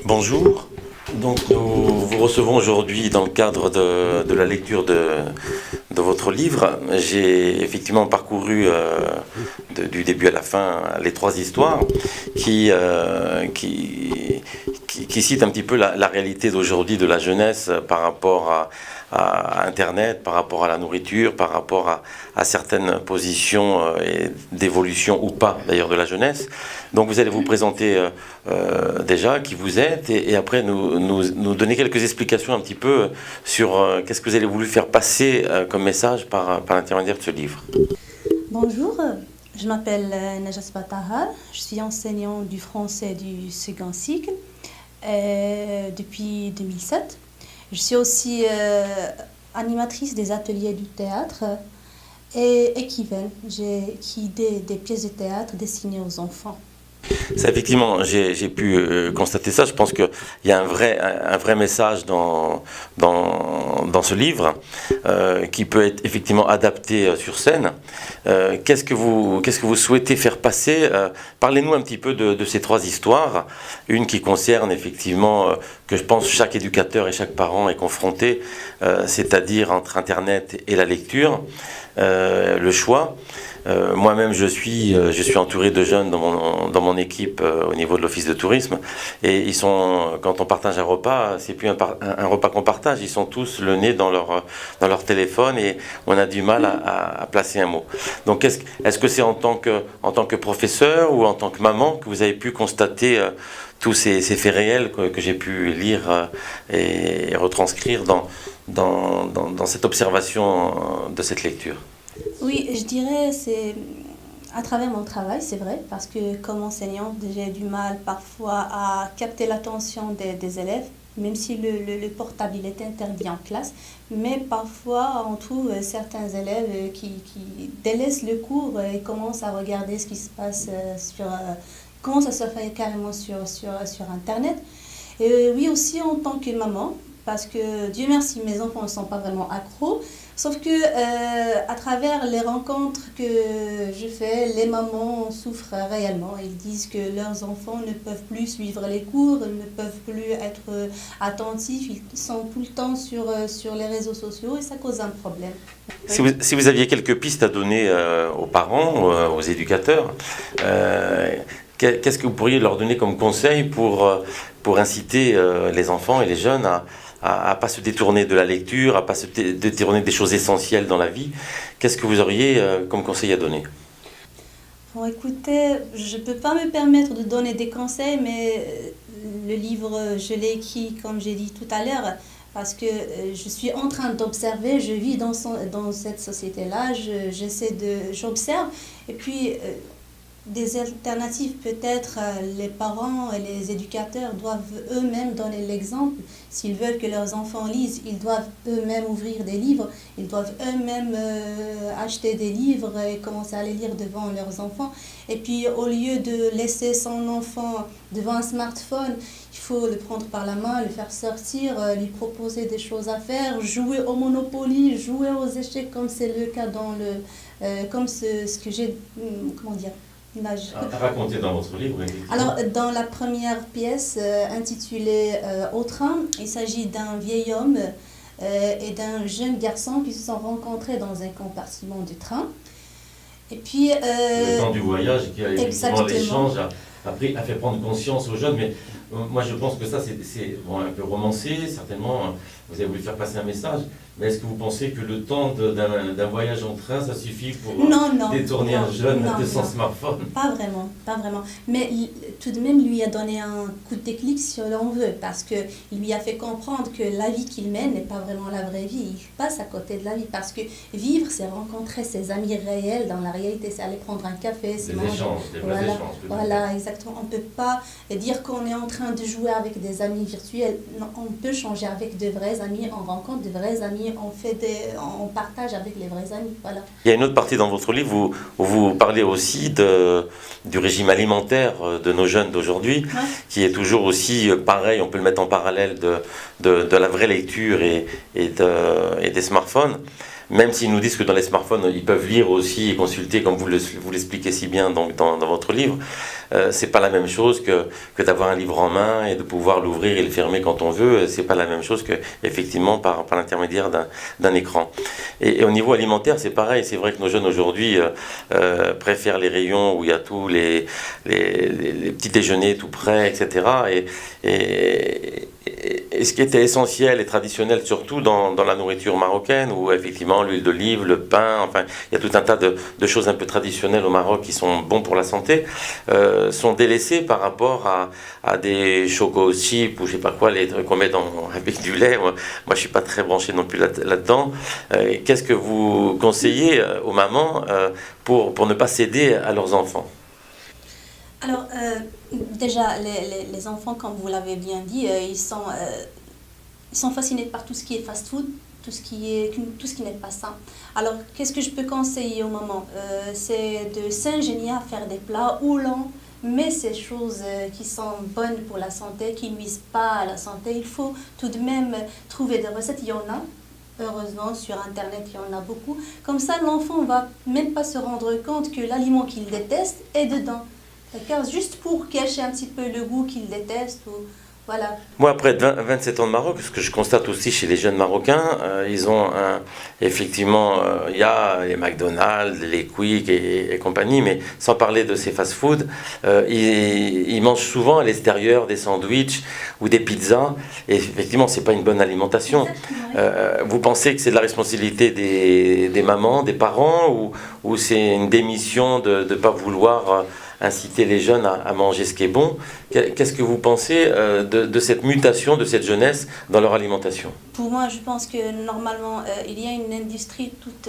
Bonjour. Donc nous vous recevons aujourd'hui dans le cadre de la lecture de votre livre. J'ai effectivement parcouru du début à la fin les trois histoires qui citent un petit peu la réalité d'aujourd'hui de la jeunesse par rapport à Internet, par rapport à la nourriture, par rapport à certaines positions d'évolution ou pas d'ailleurs de la jeunesse. Donc vous allez vous présenter déjà qui vous êtes et après nous donner quelques explications un petit peu sur qu'est-ce que vous avez voulu faire passer comme message par l'intermédiaire de ce livre. Bonjour, je m'appelle Najat Batahar, je suis enseignante du français du second cycle depuis 2007. Je suis aussi animatrice des ateliers du théâtre et écrivaine. J'écris des pièces de théâtre destinées aux enfants. Ça, effectivement, j'ai pu constater ça. Je pense qu'il y a un vrai message dans ce livre qui peut être effectivement adapté sur scène. Qu'est-ce que vous souhaitez faire passer Parlez-nous un petit peu de ces trois histoires. Une qui concerne effectivement, que je pense chaque éducateur et chaque parent est confronté, c'est-à-dire entre Internet et la lecture, le choix. Moi-même, je suis entouré de jeunes dans mon équipe au niveau de l'office de tourisme. Et quand on partage un repas, c'est plus un repas qu'on partage. Ils sont tous le nez dans leur téléphone et on a du mal à placer un mot. Donc, est-ce que c'est en tant que professeur ou en tant que maman que vous avez pu constater tous ces faits réels que j'ai pu lire et retranscrire dans cette observation de cette lecture? Oui, je dirais c'est à travers mon travail, c'est vrai, parce que comme enseignante, j'ai du mal parfois à capter l'attention des élèves, même si le portable il est interdit en classe. Mais parfois, on trouve certains élèves qui délaissent le cours et commencent à regarder ce qui se passe comment ça se fait carrément sur Internet. Et oui, aussi en tant que maman, parce que Dieu merci, mes enfants ne sont pas vraiment accros. Sauf que à travers les rencontres que je fais, les mamans souffrent réellement. Ils disent que leurs enfants ne peuvent plus suivre les cours, ne peuvent plus être attentifs. Ils sont tout le temps sur les réseaux sociaux et ça cause un problème. Si vous aviez quelques pistes à donner aux parents, aux éducateurs, qu'est-ce que vous pourriez leur donner comme conseil pour inciter les enfants et les jeunes à pas se détourner de la lecture, à pas se détourner des choses essentielles dans la vie? Qu'est-ce que vous auriez comme conseil à donner? Bon, écoutez, je ne peux pas me permettre de donner des conseils, mais le livre, je l'ai écrit, comme j'ai dit tout à l'heure, parce que je suis en train d'observer, je vis dans cette société-là, j'observe, et puis des alternatives, peut-être les parents et les éducateurs doivent eux-mêmes donner l'exemple. S'ils veulent que leurs enfants lisent, ils doivent eux-mêmes ouvrir des livres, ils doivent eux-mêmes acheter des livres et commencer à les lire devant leurs enfants. Et puis au lieu de laisser son enfant devant un smartphone, il faut le prendre par la main, le faire sortir, lui proposer des choses à faire, jouer au Monopoly, jouer aux échecs comme c'est le cas comme ce que j'ai, comment dire, raconté dans votre livre. Alors, dans la première pièce intitulée Au train, il s'agit d'un vieil homme et d'un jeune garçon qui se sont rencontrés dans un compartiment du train. Et puis, le temps du voyage, qui a effectivement l'échange a fait prendre conscience aux jeunes. Mais moi, je pense que ça, c'est un peu romancé. Certainement, vous avez voulu faire passer un message. Mais est-ce que vous pensez que le temps d'un voyage en train, ça suffit pour détourner un jeune de son smartphone? Pas vraiment, pas vraiment. Mais tout de même, lui a donné un coup de déclic si l'on veut, parce qu'il lui a fait comprendre que la vie qu'il mène n'est pas vraiment la vraie vie. Il passe à côté de la vie, parce que vivre, c'est rencontrer ses amis réels dans la réalité, c'est aller prendre un café, c'est manger. Des vrais échanges. Voilà, exactement. On ne peut pas dire qu'on est en train de jouer avec des amis virtuels. Non, on peut changer avec de vrais amis, on rencontre de vrais amis, on partage avec les vrais amis. Voilà. Il y a une autre partie dans votre livre où vous parlez aussi du régime alimentaire de nos jeunes d'aujourd'hui, qui est toujours aussi pareil, on peut le mettre en parallèle de la vraie lecture et des smartphones. même s'ils nous disent que dans les smartphones, ils peuvent lire aussi et consulter, comme vous l'expliquez si bien donc, dans votre livre, c'est pas la même chose que d'avoir un livre en main et de pouvoir l'ouvrir et le fermer quand on veut. C'est pas la même chose que, effectivement, par l'intermédiaire d'un écran. Et au niveau alimentaire, c'est pareil. C'est vrai que nos jeunes aujourd'hui préfèrent les rayons où il y a tous les petits déjeuners tout prêts, etc. Et ce qui était essentiel et traditionnel, surtout dans la nourriture marocaine, où effectivement l'huile d'olive, le pain, enfin, il y a tout un tas de choses un peu traditionnelles au Maroc qui sont bons pour la santé, sont délaissées par rapport à des choco chips ou je sais pas quoi, les trucs qu'on met avec du lait. Moi, je suis pas très branché non plus là-dedans. Qu'est-ce que vous conseillez aux mamans pour ne pas céder à leurs enfants? Alors, déjà, les enfants, comme vous l'avez bien dit, ils sont fascinés par tout ce qui est fast-food, tout ce qui n'est pas sain. Alors, qu'est-ce que je peux conseiller aux mamans? C'est de s'ingénier à faire des plats où l'on met ces choses qui sont bonnes pour la santé, qui ne nuisent pas à la santé. Il faut tout de même trouver des recettes, il y en a. Heureusement, sur Internet, il y en a beaucoup. Comme ça, l'enfant ne va même pas se rendre compte que l'aliment qu'il déteste est dedans. D'accord, juste pour cacher un petit peu le goût qu'il déteste. Voilà. Moi, après 27 ans de Maroc, ce que je constate aussi chez les jeunes Marocains, ils ont effectivement, il y a les McDonald's, les Quick et compagnie, mais sans parler de ces fast-food, ils mangent souvent à l'extérieur des sandwichs ou des pizzas, et effectivement, c'est pas une bonne alimentation. Vous pensez que c'est de la responsabilité des mamans, des parents, ou c'est une démission de ne pas vouloir inciter les jeunes à manger ce qui est bon? Qu'est-ce que vous pensez de cette mutation de cette jeunesse dans leur alimentation? Pour moi, je pense que normalement, il y a une industrie toute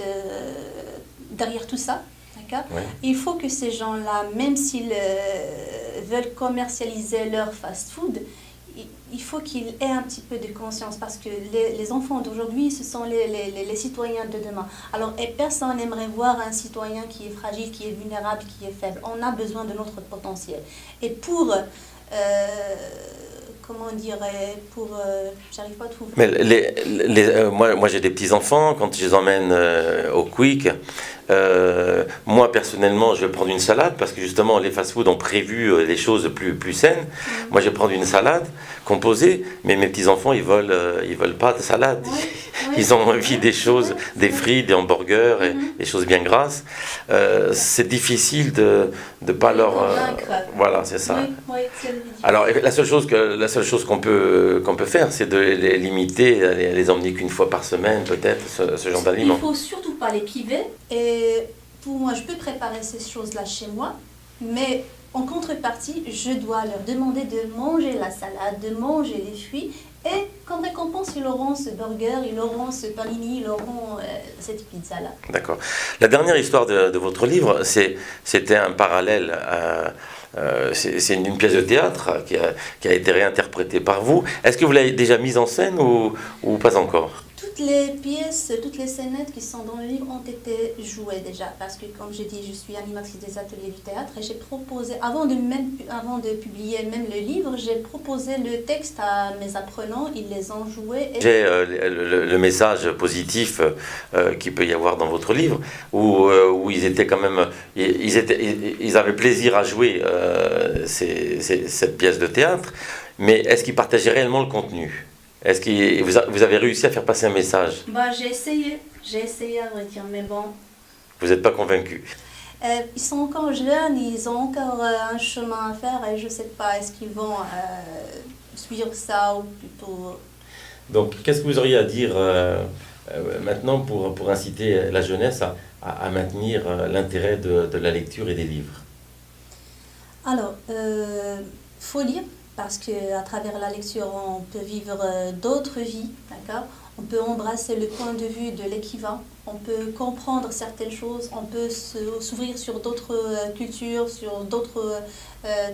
derrière tout ça. D'accord? Ouais. Il faut que ces gens-là, même s'ils veulent commercialiser leur fast-food, il faut qu'ils aient un petit peu de conscience parce que les enfants d'aujourd'hui, ce sont les citoyens de demain. Alors, et personne n'aimerait voir un citoyen qui est fragile, qui est vulnérable, qui est faible. On a besoin de notre potentiel. Et pour... comment dire, j'arrive pas à trouver. Mais moi j'ai des petits-enfants, quand je les emmène au Quick, moi personnellement je vais prendre une salade parce que justement les fast-food ont prévu les choses plus saines. Moi je vais prendre une salade composée, mais mes petits-enfants ils veulent pas de salade. Oui. Ils ont envie des choses, des frites, des hamburgers, et des choses bien grasses. C'est difficile de pas leur... voilà, c'est ça. Oui, c'est alors la seule chose qu'on peut faire, c'est de les limiter, les emmener qu'une fois par semaine, peut-être, ce genre d'aliments. Il ne faut surtout pas les priver. Et pour moi, je peux préparer ces choses-là chez moi, mais en contrepartie, je dois leur demander de manger la salade, de manger les fruits. Et comme récompense, ils auront ce burger, ils auront ce panini, ils auront cette pizza-là. D'accord. La dernière histoire de votre livre, c'était un parallèle. C'est une pièce de théâtre qui a été réinterprétée par vous. Est-ce que vous l'avez déjà mise en scène ou pas encore? Toutes les pièces, toutes les scénettes qui sont dans le livre ont été jouées déjà, parce que comme j'ai dit, je suis animatrice des ateliers du théâtre et j'ai proposé, avant de publier même le livre, j'ai proposé le texte à mes apprenants, ils les ont joués. J'ai le message positif qu'il peut y avoir dans votre livre, où ils étaient quand même, ils avaient plaisir à jouer cette pièce de théâtre, mais est-ce qu'ils partageaient réellement le contenu? Est-ce que vous avez réussi à faire passer un message? J'ai essayé à vrai dire, mais bon. Vous n'êtes pas convaincu? Ils sont encore jeunes, ils ont encore un chemin à faire et je ne sais pas, est-ce qu'ils vont suivre ça ou plutôt... Donc, qu'est-ce que vous auriez à dire maintenant pour inciter la jeunesse à maintenir l'intérêt de la lecture et des livres? Alors, faut lire. Parce qu'à travers la lecture, on peut vivre d'autres vies, d'accord? On peut embrasser le point de vue de l'écrivain, on peut comprendre certaines choses, on peut s'ouvrir sur d'autres cultures, sur d'autres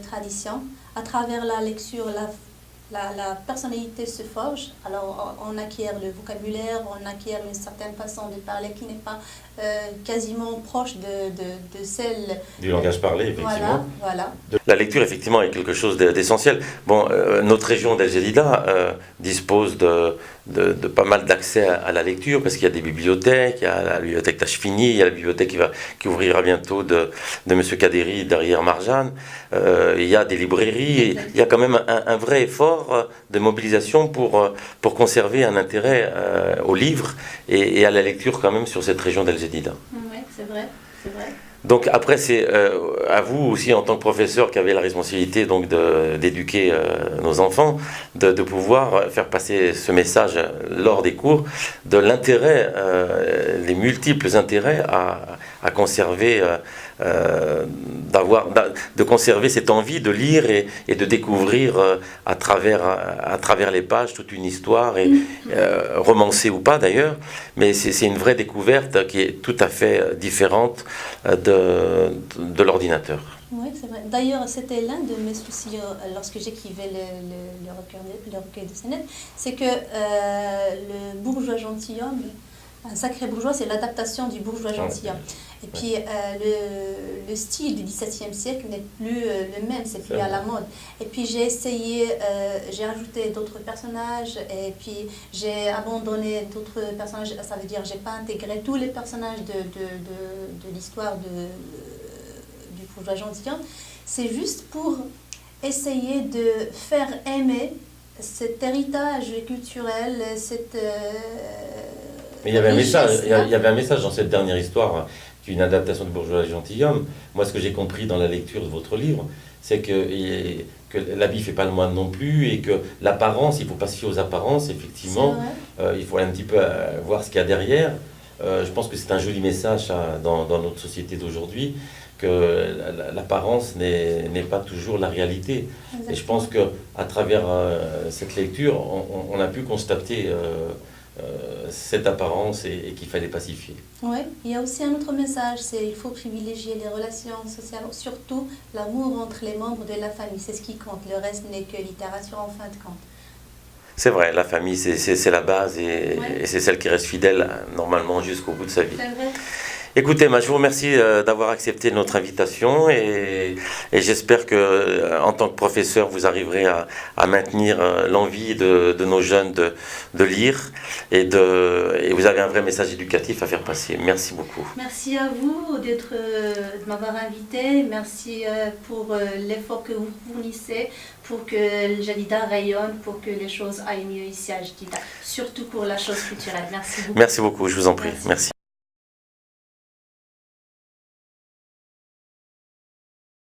traditions. À travers la lecture, la personnalité se forge, alors on acquiert le vocabulaire, on acquiert une certaine façon de parler qui n'est pas quasiment proche de celle... Du langage parlé, effectivement. Voilà. La lecture, effectivement, est quelque chose d'essentiel. Bon, notre région d'El Jadida dispose de pas mal d'accès à la lecture, parce qu'il y a des bibliothèques, il y a la bibliothèque Tachfini, il y a la bibliothèque qui ouvrira bientôt de M. Kaderi derrière Marjane, il y a des librairies, et il y a quand même un vrai effort de mobilisation pour conserver un intérêt au livre et à la lecture quand même sur cette région d'El Jadida. Oui, c'est vrai, c'est vrai. Donc après, c'est à vous aussi, en tant que professeur, qui avez la responsabilité donc d'éduquer nos enfants, de pouvoir faire passer ce message lors des cours, de l'intérêt, les multiples intérêts à conserver, de conserver cette envie de lire et de découvrir à travers les pages toute une histoire, et romancée ou pas d'ailleurs, mais c'est une vraie découverte qui est tout à fait différente de l'ordinateur. Oui, c'est vrai. D'ailleurs, c'était l'un de mes soucis lorsque j'écrivais le recueil de scénettes, c'est que le bourgeois gentilhomme, un sacré bourgeois, c'est l'adaptation du bourgeois gentilhomme. Et puis le style du XVIIe siècle n'est plus le même, c'est plus à la mode. Et puis j'ai essayé, j'ai ajouté d'autres personnages, et puis j'ai abandonné d'autres personnages. Ça veut dire j'ai pas intégré tous les personnages de l'histoire du bourgeois gentilhomme. C'est juste pour essayer de faire aimer cet héritage culturel, cette mais il y avait un message dans cette dernière histoire, qui est une adaptation de Bourgeois gentilhomme. Moi, ce que j'ai compris dans la lecture de votre livre, c'est que l'habit ne fait pas le moine non plus, et que l'apparence, il ne faut pas se fier aux apparences, effectivement. Il faut un petit peu voir ce qu'il y a derrière. Je pense que c'est un joli message dans notre société d'aujourd'hui, que l'apparence n'est pas toujours la réalité. Exactement. Et je pense qu'à travers cette lecture, on a pu constater cette apparence et qu'il fallait pacifier. Oui, il y a aussi un autre message, c'est qu'il faut privilégier les relations sociales, surtout l'amour entre les membres de la famille, c'est ce qui compte, le reste n'est que littérature en fin de compte. C'est vrai, la famille c'est la base, et c'est celle qui reste fidèle normalement jusqu'au bout de sa vie. C'est vrai. Écoutez, je vous remercie d'avoir accepté notre invitation, et j'espère que, en tant que professeur, vous arriverez à maintenir l'envie de nos jeunes de lire, et vous avez un vrai message éducatif à faire passer. Merci beaucoup. Merci à vous de m'avoir invité. Merci pour l'effort que vous fournissez pour que le Jadida rayonne, pour que les choses aillent mieux ici à Jadida, surtout pour la chose culturelle. Merci beaucoup. Merci beaucoup, je vous en prie. Merci.